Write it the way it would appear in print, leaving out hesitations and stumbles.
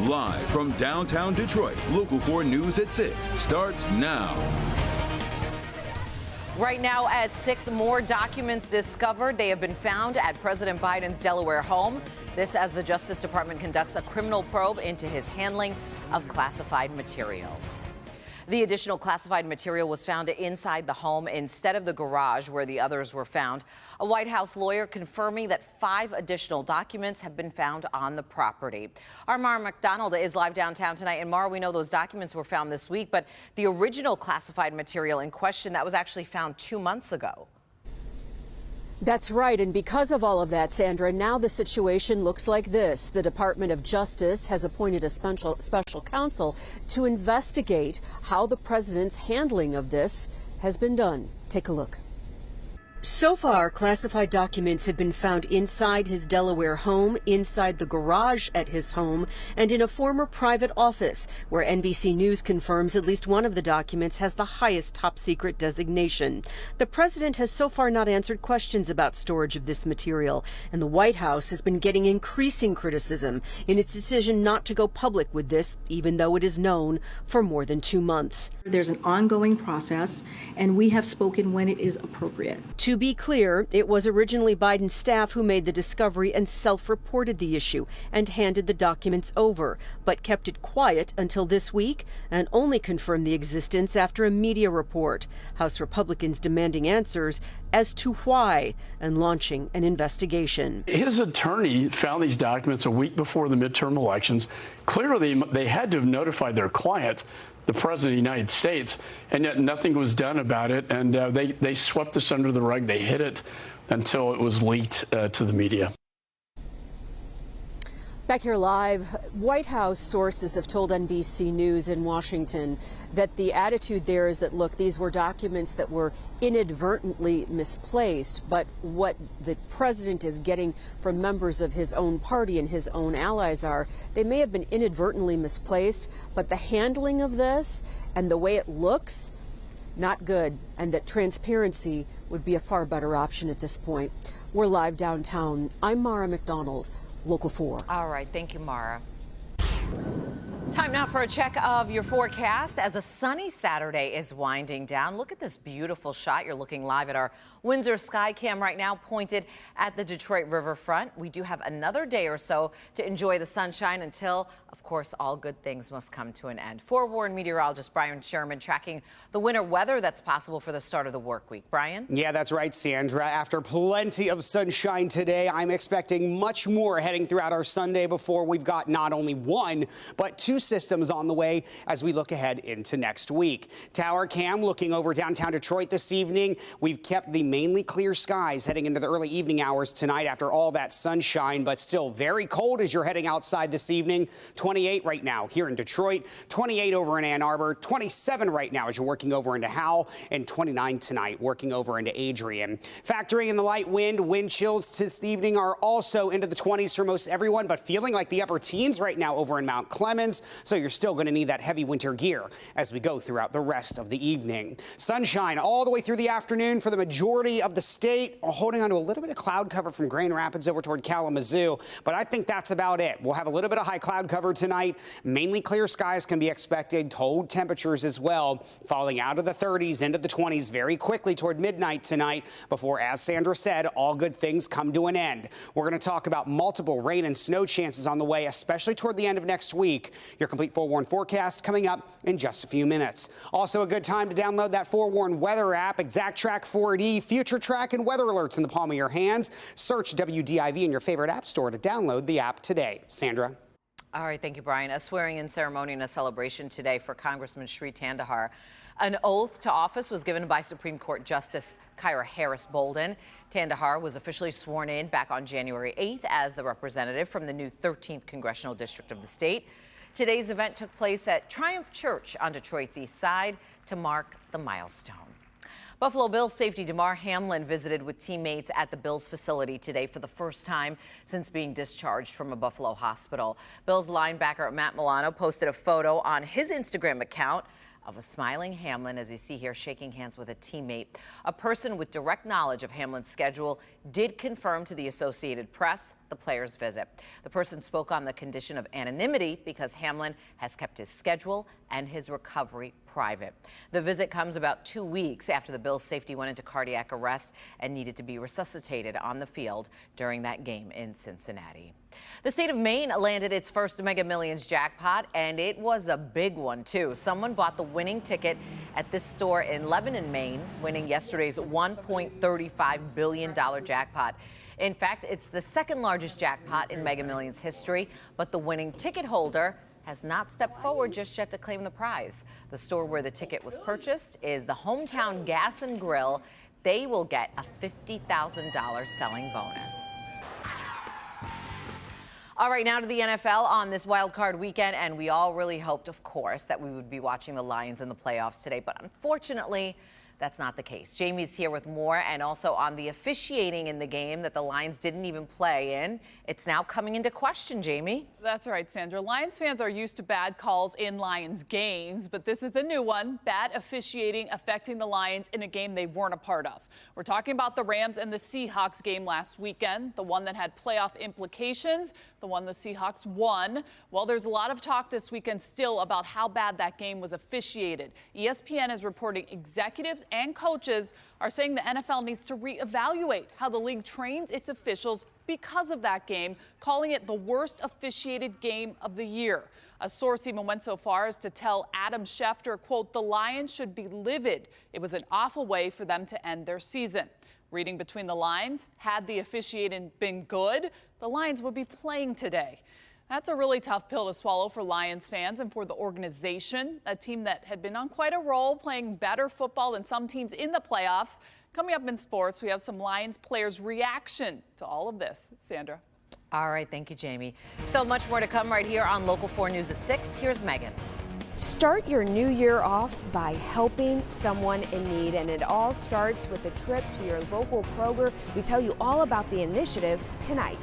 Live from downtown Detroit, Local 4 News at 6 starts now. Right now at 6, more documents discovered. They have been found at President Biden's Delaware home. This as the Justice Department conducts a criminal probe into his handling of classified materials. The additional classified material was found inside the home instead of the garage where the others were found. A White House lawyer confirming that 5 additional documents have been found on the property. Our Mara McDonald is live downtown tonight. And Mara, we know those documents were found this week, but the original classified material in question, that was actually found 2 months ago. That's right. And because of all of that, Sandra, now the situation looks like this. The Department of Justice has appointed a special counsel to investigate how the president's handling of this has been done. Take a look. So far, classified documents have been found inside his Delaware home, inside the garage at his home, and in a former private office, where NBC News confirms at least one of the documents has the highest top secret designation. The president has so far not answered questions about storage of this material, and the White House has been getting increasing criticism in its decision not to go public with this, even though it is known for more than 2 months. There's an ongoing process, and we have spoken when it is appropriate. To be clear, it was originally Biden's staff who made the discovery and self-reported the issue and handed the documents over, but kept it quiet until this week and only confirmed the existence after a media report. House Republicans demanding answers as to why and launching an investigation. His attorney found these documents a week before the midterm elections. Clearly, they had to have notified their client, the President of the United States, and yet nothing was done about it. And they swept this under the rug. They hid it until it was leaked to the media. Back here live, White House sources have told NBC News in Washington that the attitude there is that, look, these were documents that were inadvertently misplaced, but what the president is getting from members of his own party and his own allies are, they may have been inadvertently misplaced, but the handling of this and the way it looks, not good, and that transparency would be a far better option at this point. We're live downtown. I'm Mara McDonald, Local 4. All right. Thank you, Mara. Time now for a check of your forecast as a sunny Saturday is winding down. Look at this beautiful shot. You're looking live at our Windsor Skycam right now, pointed at the Detroit riverfront. We do have another day or so to enjoy the sunshine until, of course, all good things must come to an end. Forewarned meteorologist Brian Sherman tracking the winter weather that's possible for the start of the work week. Brian? Yeah, that's right, Sandra. After plenty of sunshine today, I'm expecting much more heading throughout our Sunday before we've got not only one, but 2 systems on the way as we look ahead into next week. Tower cam looking over downtown Detroit this evening. We've kept the mainly clear skies heading into the early evening hours tonight after all that sunshine, but still very cold as you're heading outside this evening. 28 right now here in Detroit, 28 over in Ann Arbor, 27 right now as you're working over into Howell, and 29 tonight working over into Adrian. Factoring in the light wind chills this evening are also into the 20s for most everyone, but feeling like the upper teens right now over in Mount Clemens. So you're still going to need that heavy winter gear as we go throughout the rest of the evening. Sunshine all the way through the afternoon for the majority of the state, holding on to a little bit of cloud cover from Grand Rapids over toward Kalamazoo. But I think that's about it. We'll have a little bit of high cloud cover tonight. Mainly clear skies can be expected. Cold temperatures as well, falling out of the 30s into the 20s very quickly toward midnight tonight before, as Sandra said, all good things come to an end. We're going to talk about multiple rain and snow chances on the way, especially toward the end of next week. Your complete forewarned forecast coming up in just a few minutes. Also a good time to download that forewarned weather app, Exact Track 4D, Future Track, and weather alerts in the palm of your hands. Search WDIV in your favorite app store to download the app today. Sandra? All right. Thank you, Brian. A swearing-in ceremony and a celebration today for Congressman Sri Tandahar. An oath to office was given by Supreme Court Justice Kyra Harris Bolden. Tandahar was officially sworn in back on January 8th as the representative from the new 13th Congressional District of the state. Today's event took place at Triumph Church on Detroit's east side to mark the milestone. Buffalo Bills safety Damar Hamlin visited with teammates at the Bills facility today for the first time since being discharged from a Buffalo hospital. Bills linebacker Matt Milano posted a photo on his Instagram account of a smiling Hamlin, as you see here, shaking hands with a teammate. A person with direct knowledge of Hamlin's schedule did confirm to the Associated Press the player's visit. The person spoke on the condition of anonymity because Hamlin has kept his schedule and his recovery private. The visit comes about 2 weeks after the Bills' safety went into cardiac arrest and needed to be resuscitated on the field during that game in Cincinnati. The state of Maine landed its first Mega Millions jackpot, and it was a big one, too. Someone bought the winning ticket at this store in Lebanon, Maine, winning yesterday's $1.35 billion jackpot. In fact, it's the second largest jackpot in Mega Millions history, but the winning ticket holder has not stepped forward just yet to claim the prize. The store where the ticket was purchased is the Hometown Gas and Grill. They will get a $50,000 selling bonus. All right, now to the NFL on this wild card weekend, and we all really hoped, of course, that we would be watching the Lions in the playoffs today, but unfortunately, that's not the case. Jamie's here with more, and also on the officiating in the game that the Lions didn't even play in. It's now coming into question, Jamie. That's right, Sandra. Lions fans are used to bad calls in Lions games, but this is a new one. Bad officiating affecting the Lions in a game they weren't a part of. We're talking about the Rams and the Seahawks game last weekend, the one that had playoff implications, the one the Seahawks won. Well, there's a lot of talk this weekend still about how bad that game was officiated. ESPN is reporting executives and coaches are saying the NFL needs to reevaluate how the league trains its officials because of that game, calling it the worst officiated game of the year. A source even went so far as to tell Adam Schefter, quote, the Lions should be livid. It was an awful way for them to end their season. Reading between the lines, had the officiating been good, the Lions would be playing today. That's a really tough pill to swallow for Lions fans and for the organization, a team that had been on quite a roll, playing better football than some teams in the playoffs. Coming up in sports, we have some Lions players' reaction to all of this. Sandra. All right, thank you, Jamie. Still much more to come right here on Local 4 News at 6. Here's Megan. Start your new year off by helping someone in need, and it all starts with a trip to your local Kroger. We tell you all about the initiative tonight.